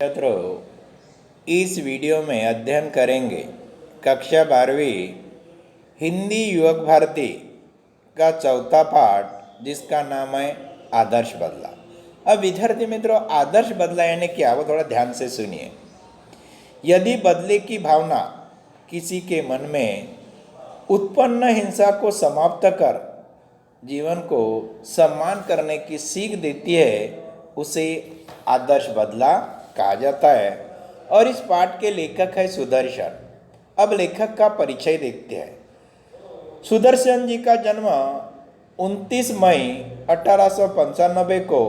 छात्रों, इस वीडियो में अध्ययन करेंगे कक्षा 12वीं हिंदी युवक भारती का चौथा पाठ जिसका नाम है आदर्श बदला। अब विद्यार्थी मित्रों, आदर्श बदला यानी क्या, वो थोड़ा ध्यान से सुनिए। यदि बदले की भावना किसी के मन में उत्पन्न हिंसा को समाप्त कर जीवन को सम्मान करने की सीख देती है, उसे आदर्श बदला कहा जाता है। और इस पाठ के लेखक है सुदर्शन। अब लेखक का परिचय देखते हैं। सुदर्शन जी का जन्म 29 मई 1895 को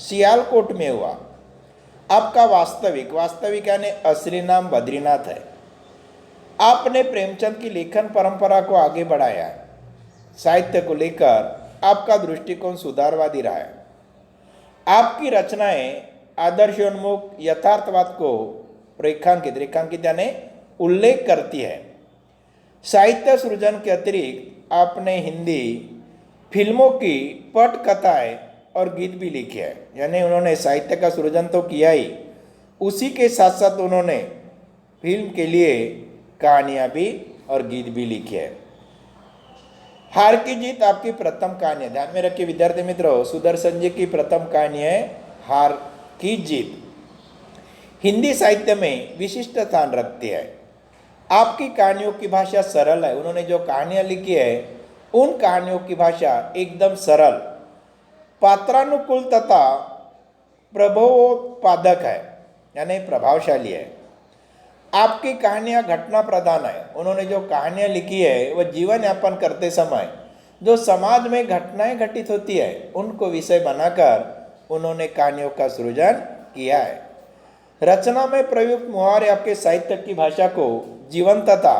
सियालकोट में हुआ। आपका वास्तविक यानी असली नाम बद्रीनाथ है। आपने प्रेमचंद की लेखन परंपरा को आगे बढ़ाया है। साहित्य को लेकर आपका दृष्टिकोण सुधारवादी रहा है। आपकी रचनाएं आदर्शोन्मुख यथार्थवाद को रेखांकित यानी उल्लेख करती है। साहित्य सृजन के अतिरिक्त आपने हिंदी फिल्मों की पटकथाएं और गीत भी लिखे हैं। यानी उन्होंने साहित्य का सृजन तो किया ही, उसी के साथ साथ उन्होंने फिल्म के लिए कहानियाँ भी और गीत भी लिखे हैं। हार की जीत आपकी प्रथम कहानी है। ध्यान में रखिए विद्यार्थी मित्रों, सुदर्शन जी की प्रथम कहानी है हार की जीत। हिंदी साहित्य में विशिष्ट स्थान रखती है। आपकी कहानियों की भाषा सरल है। उन्होंने जो कहानियां लिखी है उन कहानियों की भाषा एकदम सरल, पात्रानुकूल तथा प्रभावोत्पादक है, यानी प्रभावशाली है। आपकी कहानियां घटना प्रधान है। उन्होंने जो कहानियां लिखी है वह जीवन यापन करते समय जो समाज में घटनाएं घटित होती है उनको विषय बनाकर उन्होंने कहानियों का सृजन किया है। रचना में प्रयुक्त मुहावरे आपके साहित्य की भाषा को जीवंतता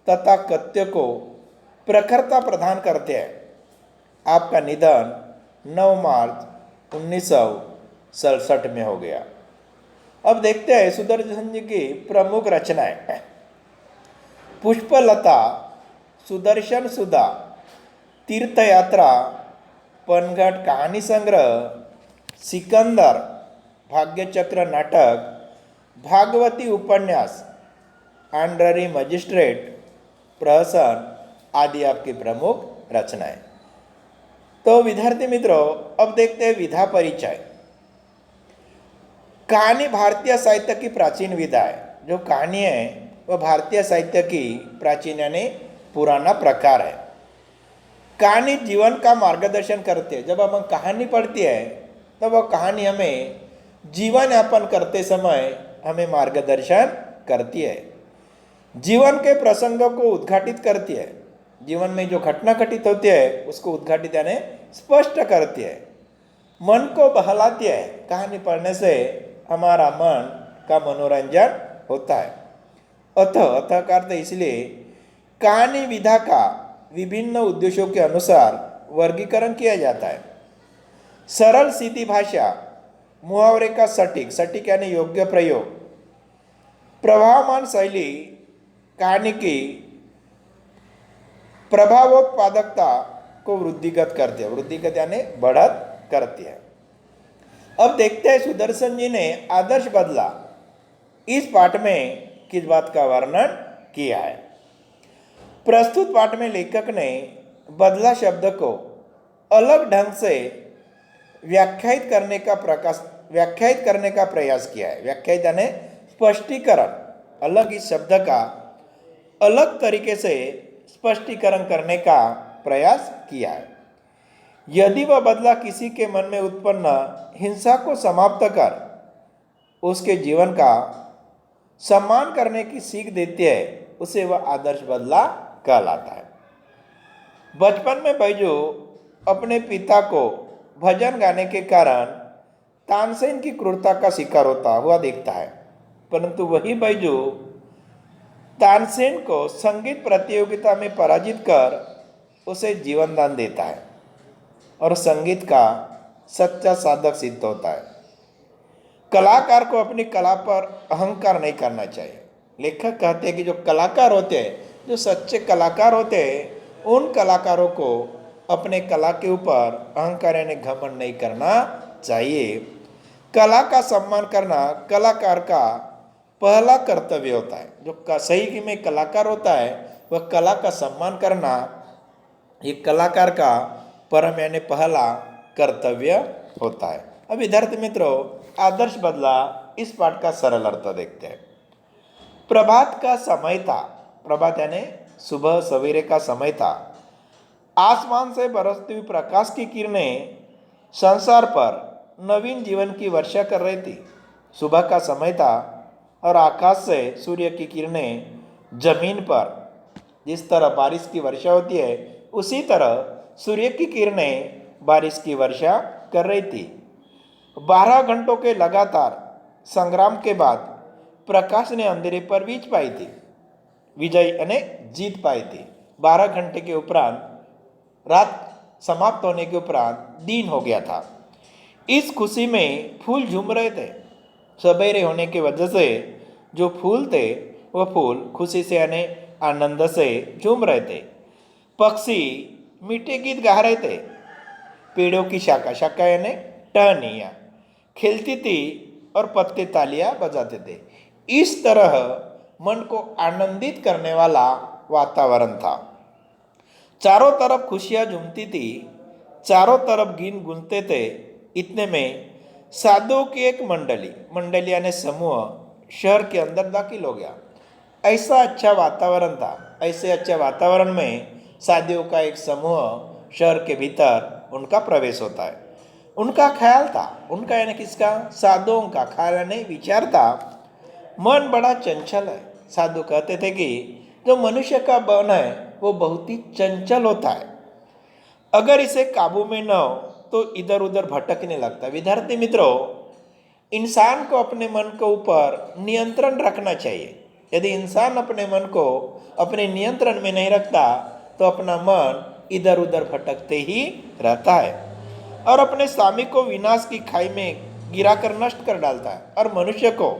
तथा कथ्य को प्रखरता प्रदान करते हैं। आपका निधन 9 मार्च 1967 में हो गया। अब देखते हैं सुदर्शन जी की प्रमुख रचनाएं। पुष्पलता, सुदर्शन सुधा, तीर्थ यात्रा, पनघट कहानी संग्रह, सिकंदर, भाग्यचक्र नाटक, भागवती उपन्यास, ऑनररी मजिस्ट्रेट, प्रहसन आदि आपकी प्रमुख रचनाएं। तो विद्यार्थी मित्रों, अब देखते हैं विधा परिचय। कहानी भारतीय साहित्य की प्राचीन विधा है। जो कहानी है वह भारतीय साहित्य की प्राचीन यानी पुराना प्रकार है। कहानी जीवन का मार्गदर्शन करती है। जब हम कहानी पढ़ती है तब वह कहानी हमें जीवन यापन करते समय हमें मार्गदर्शन करती है। जीवन के प्रसंगों को उद्घाटित करती है। जीवन में जो घटना घटित होती है उसको उद्घाटित यानी स्पष्ट करती है। मन को बहलाती है। कहानी पढ़ने से हमारा मन का मनोरंजन होता है। अतः का अर्थ इसलिए कहानी विधा का विभिन्न उद्देश्यों के अनुसार वर्गीकरण किया जाता है। सरल सीधी भाषा, मुहावरे का सटीक यानी योग्य प्रयोग, प्रभावमान शैली कहानी की प्रभावोत्पादकता को वृद्धिगत करती है। वृद्धिगत यानी बढ़त करती है। अब देखते हैं सुदर्शन जी ने आदर्श बदला इस पाठ में किस बात का वर्णन किया है। प्रस्तुत पाठ में लेखक ने बदला शब्द को अलग ढंग से व्याख्यायित करने का प्रयास किया है। व्याख्यायित यानी स्पष्टीकरण, अलग इस शब्द का अलग तरीके से स्पष्टीकरण करने का प्रयास किया है। यदि वह बदला किसी के मन में उत्पन्न हिंसा को समाप्त कर उसके जीवन का सम्मान करने की सीख देती है, उसे वह आदर्श बदला कहलाता है। बचपन में बैजू अपने पिता को भजन गाने के कारण तानसेन की क्रूरता का शिकार होता हुआ देखता है, परंतु वही बैजू तानसेन को संगीत प्रतियोगिता में पराजित कर उसे जीवन दान देता है और संगीत का सच्चा साधक सिद्ध होता है। कलाकार को अपनी कला पर अहंकार नहीं करना चाहिए। लेखक कहते हैं कि जो कलाकार होते हैं, जो सच्चे कलाकार होते हैं, उन कलाकारों को अपने कला के ऊपर अहंकार यानी घमंड नहीं करना चाहिए। कला का सम्मान करना कलाकार का पहला कर्तव्य होता है। जो सही में कलाकार होता है वह कला का सम्मान करना ये कलाकार का परम यानी पहला कर्तव्य होता है। अब विद्यार्थी मित्रों, आदर्श बदला इस पाठ का सरल अर्थ देखते हैं। प्रभात का समय था, प्रभात यानी सुबह सवेरे का समय था। आसमान से बरसती हुई प्रकाश की किरणें संसार पर नवीन जीवन की वर्षा कर रही थी। सुबह का समय था और आकाश से सूर्य की किरणें जमीन पर जिस तरह बारिश की वर्षा होती है उसी तरह सूर्य की किरणें बारिश की वर्षा कर रही थी। 12 घंटों के लगातार संग्राम के बाद प्रकाश ने अंधेरे पर विजय यानी जीत पाई थी। 12 घंटे के उपरांत रात समाप्त होने के उपरांत दिन हो गया था। इस खुशी में फूल झूम रहे थे। सवेरे होने की वजह से जो फूल थे वह फूल खुशी से यानी आनंद से झूम रहे थे। पक्षी मीठे गीत गा रहे थे। पेड़ों की शाखा यानी टहनियाँ खेलती थी और पत्ते तालियां बजाते थे। इस तरह मन को आनंदित करने वाला वातावरण था। चारों तरफ खुशियां झूमती थी, चारों तरफ गीत गूंजते थे। इतने में साधुओं की एक मंडली यानी समूह शहर के अंदर दाखिल हो गया। ऐसा अच्छा वातावरण था। ऐसे अच्छे वातावरण में साधुओं का एक समूह शहर के भीतर उनका प्रवेश होता है। उनका ख्याल था, उनका यानी किसका, साधुओं का ख्याल यानी विचार था, मन बड़ा चंचल है। साधु कहते थे कि जो मनुष्य का मन है वो बहुत ही चंचल होता है। अगर इसे काबू में न हो तो इधर उधर भटकने लगता है। विद्यार्थी मित्रों, इंसान को अपने मन के ऊपर नियंत्रण रखना चाहिए। यदि इंसान अपने मन को अपने नियंत्रण में नहीं रखता तो अपना मन इधर उधर भटकते ही रहता है और अपने स्वामी को विनाश की खाई में गिराकर नष्ट कर डालता है और मनुष्य को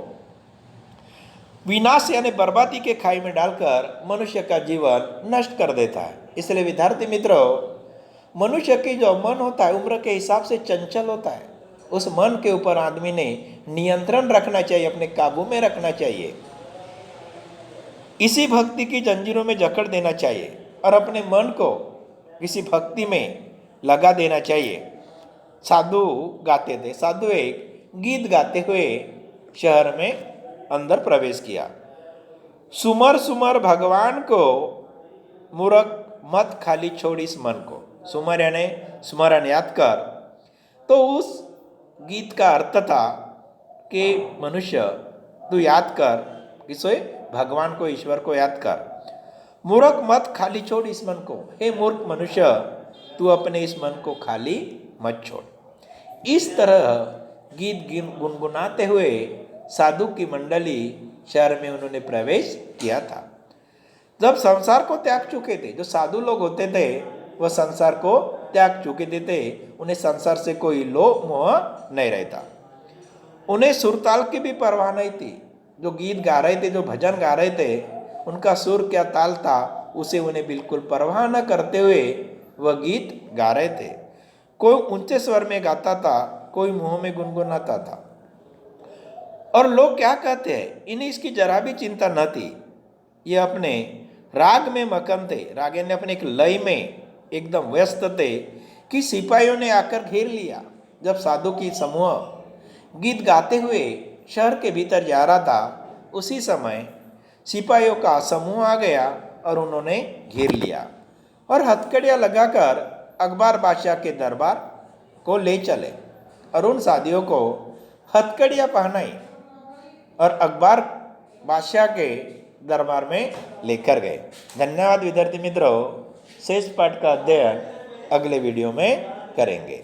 विनाश यानी बर्बादी के खाई में डालकर मनुष्य का जीवन नष्ट कर देता है। इसलिए विद्यार्थी मित्रों, मनुष्य की जो मन होता है उम्र के हिसाब से चंचल होता है। उस मन के ऊपर आदमी ने नियंत्रण रखना चाहिए, अपने काबू में रखना चाहिए। इसी भक्ति की जंजीरों में जकड़ देना चाहिए और अपने मन को किसी भक्ति में लगा देना चाहिए। साधु गाते थे। साधु एक गीत गाते हुए शहर में अंदर प्रवेश किया। सुमर सुमर भगवान को, मूर्ख मत खाली छोड़ इस मन को। सुमर यानी स्मरण, याद कर। तो उस गीत का अर्थ था कि मनुष्य तू याद कर, किसे, भगवान को, ईश्वर को याद कर। मूर्ख मत खाली छोड़ इस मन को। हे मूर्ख मनुष्य, तू अपने इस मन को खाली मत छोड़। इस तरह गीत गुनगुनाते हुए साधु की मंडली शहर में उन्होंने प्रवेश किया था। जब संसार को त्याग चुके थे, जो साधु लोग होते थे वह संसार को त्याग चुके थे। उन्हें संसार से कोई लोभ मोह नहीं रहता। उन्हें सुरताल की भी परवाह नहीं थी। जो गीत गा रहे थे, जो भजन गा रहे थे, उनका सुर क्या ताल था उसे उन्हें बिल्कुल परवाह न करते हुए वह गीत गा रहे थे। कोई ऊंचे स्वर में गाता था, कोई मुंह में गुनगुनाता था। और लोग क्या कहते हैं इन्हें इसकी जरा भी चिंता न थी। ये अपने राग में मगन थे। रागे ने अपने एक लय में एकदम व्यस्त थे कि सिपाहियों ने आकर घेर लिया। जब साधु की समूह गीत गाते हुए शहर के भीतर जा रहा था उसी समय सिपाहियों का समूह आ गया और उन्होंने घेर लिया और हथकड़ियाँ लगाकर अकबर बादशाह के दरबार को ले चले और उन साधियों को हथकड़ियाँ पहनाई और अकबर बादशाह के दरबार में लेकर गए। धन्यवाद विद्यार्थी मित्रों। शेष पाठ का अध्ययन अगले वीडियो में करेंगे।